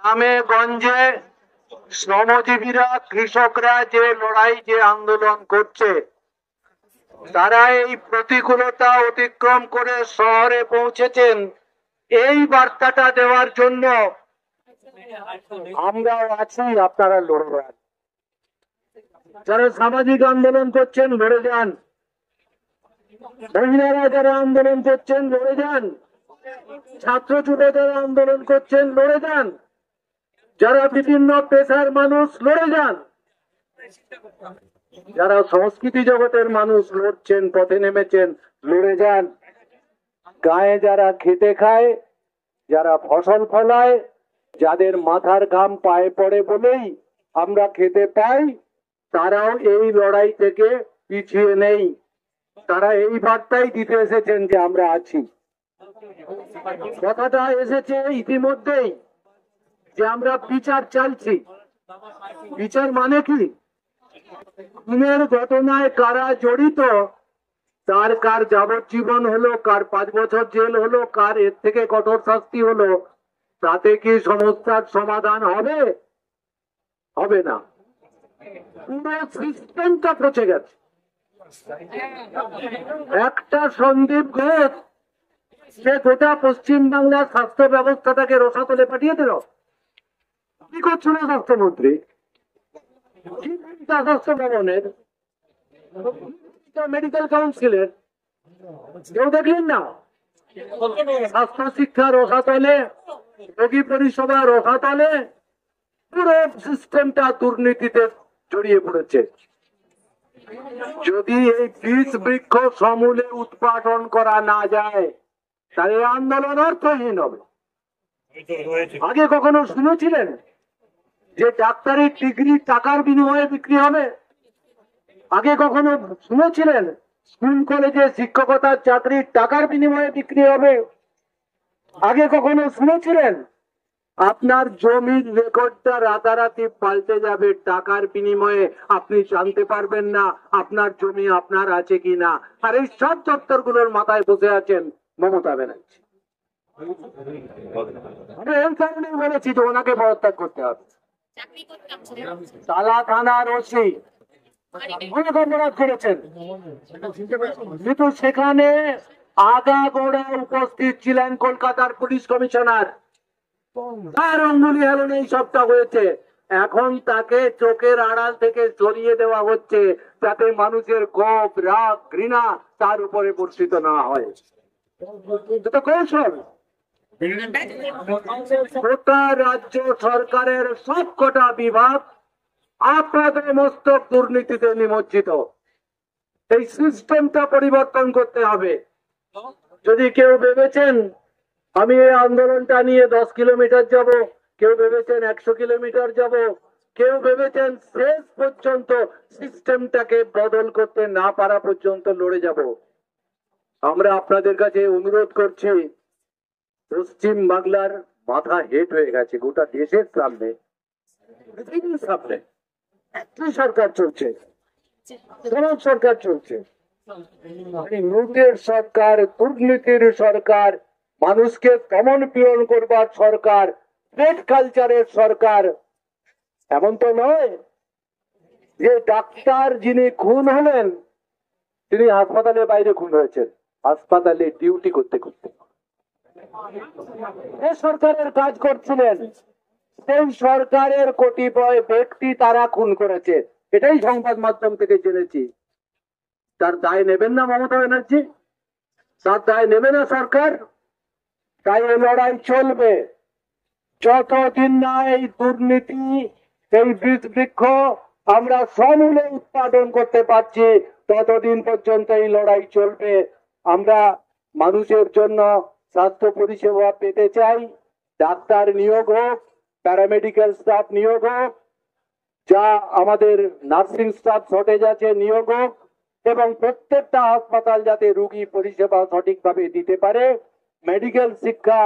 গ্রামে গঞ্জে শ্রমজীবীরা, কৃষকরা যে লড়াই, যে আন্দোলন করছে, তারা এই প্রতিকূলতা অতিক্রম করে শহরে পৌঁছেছেন এই বার্তাটা দেওয়ার জন্য আমরাও আছি। আপনারা লড়ে যান, যারা সামাজিক আন্দোলন করছেন লড়ে যান, মহিলারা যারা আন্দোলন করছেন লড়ে যান, ছাত্র যুবকেরা আন্দোলন করছেন লড়ে যান, যারা বিভিন্ন পেশার মানুষ লড়ে যান, যারা সংস্কৃতি জগতের মানুষ লড়ছেন, পথে নেমেছেন, লড়ে যান। গায়ে যারা খেটে খায়, যারা ফসল ফলায়, যাদের মাথার ঘাম পায়ে পড়ে বলেই আমরা খেতে পাই, তারাও এই লড়াই থেকে পিছিয়ে নেই। তারা এই বার্তাই দিতে এসেছেন যে আমরা আছি। কথাটা এসেছে ইতিমধ্যেই যে আমরা বিচার চাইছি। বিচার মানে কি? খুনের ঘটনায় কারা জড়িত, তার কার যাবজ্জীবন হলো, কার 5 বছর জেল হলো, কার এর থেকে কঠোর শাস্তি হলো, তাতে কি সমস্যার সমাধান হবে? হবে না। পুরো সিস্টেমটা পচে গেছে। একটা সন্দীপ ঘোষ সে গোটা পশ্চিমবাংলার স্বাস্থ্য ব্যবস্থাটাকে রসাতলে পাঠিয়ে দিল। কি করছিল স্বাস্থ্যমন্ত্রী? স্বাস্থ্য ভবনের, মেডিকেল কাউন্সিলের কেউ দেখলেন না? স্বাস্থ্য শিক্ষা রসাতলে, রোগী পরিষেবা রসাতলে, পুরো সিস্টেমটা দুর্নীতিতে জড়িয়ে পড়েছে। যদি এই বীজ বৃক্ষ সমূলে উৎপাদন করা না যায়, তাহলে আন্দোলন অর্থহীন হবে। আগে কখনো শুনেছিলেন যে ডাক্তারের ডিগ্রি টাকার বিনিময়ে বিক্রি হবে? আগে কখনো শুনেছিলেন স্কুল কলেজে শিক্ষকতার চাকরি টাকার বিনিময়ে বিক্রি হবে? আগে কখনো শুনেছিলেন আপনার জমির রেকর্ডটা রাতারাতি পাল্টে যাবে টাকার বিনিময়ে? আপনি জানতে পারবেন না আপনার জমি আপনার আছে কিনা। আর এই সব দপ্তরগুলোর মাথায় বসে আছেন মমতা ব্যানার্জি। আমি এই কারণেই বলেছি যে ওনাকে পদত্যাগ করতে হবে। তালা থানার ওসি অনেক অপরাধ করেছেন, কিন্তু সেখানে আগাগোড়া উপস্থিত ছিলেন কলকাতার পুলিশ কমিশনার। তার অঙ্গুলি হেলনে এই সবটা হয়েছে। এখন তাকে চোখের আড়াল থেকে সরিয়ে দেওয়া হচ্ছে যাতে মানুষের ক্ষোভ, রাগ, ঘৃণা তার উপরে বর্ষিত না হয়। এটা কৌশল। গোটা রাজ্য সরকারের সবকটা বিভাগ আপনাদের মস্তক দুর্নীতিতে নিমজ্জিত। এই সিস্টেমটা পরিবর্তন করতে হবে। যদি কেউ ভেবেছেন আমি এই আন্দোলনটা নিয়ে 10 কিলোমিটার যাব, কেউ ভেবেছেন 100 কিলোমিটার যাব, কেউ ভেবেছেন শেষ পর্যন্ত সিস্টেমটাকে বদল করতে না পারা পর্যন্ত লড়ে যাব, আমরা আপনাদের কাছে অনুরোধ করছি, পশ্চিম বাংলার মাথা হেট হয়ে গেছে। গোটা দেশের সামনে, পৃথিবীর সামনে একটি সরকার চলছে, সরকার চলছে, লুটের সরকার, দুর্নীতির সরকার, মানুষকে দমন পীড়ন করবার সরকার, পেট কালচারের সরকার। এমন তো নয় যে ডাক্তার যিনি খুন হলেন তিনি হাসপাতালের বাইরে খুন হয়েছেন, হাসপাতালে ডিউটি করতে করতে। যে সরকারের কাজ করছিলেন সেই সরকারের কতিপয় ব্যক্তি তারা খুন করেছে, এটাই সংবাদ মাধ্যম থেকে জেনেছি। তার দায় নেবেন না মমতা ব্যানার্জি? তার দায় নেবে না সরকার? তাই এই লড়াই চলবে যতদিন না এই দুর্নীতি, এই বীজ বৃক্ষ আমরা সমূলে উৎপাদন করতে পারছি, ততদিন পর্যন্ত এই লড়াই চলবে। আমরা মানুষের জন্য স্বাস্থ্য পরিষেবা পেতে চাই। ডাক্তার নিয়োগ হোক, প্যারামেডিক্যাল স্টাফ নিয়োগ হোক, যা আমাদের নার্সিং স্টাফ শর্টেজ আছে নিয়োগ হোক, এবং প্রত্যেকটা হাসপাতাল যাতে রোগী পরিষেবা সঠিকভাবে দিতে পারে, মেডিকেল শিক্ষা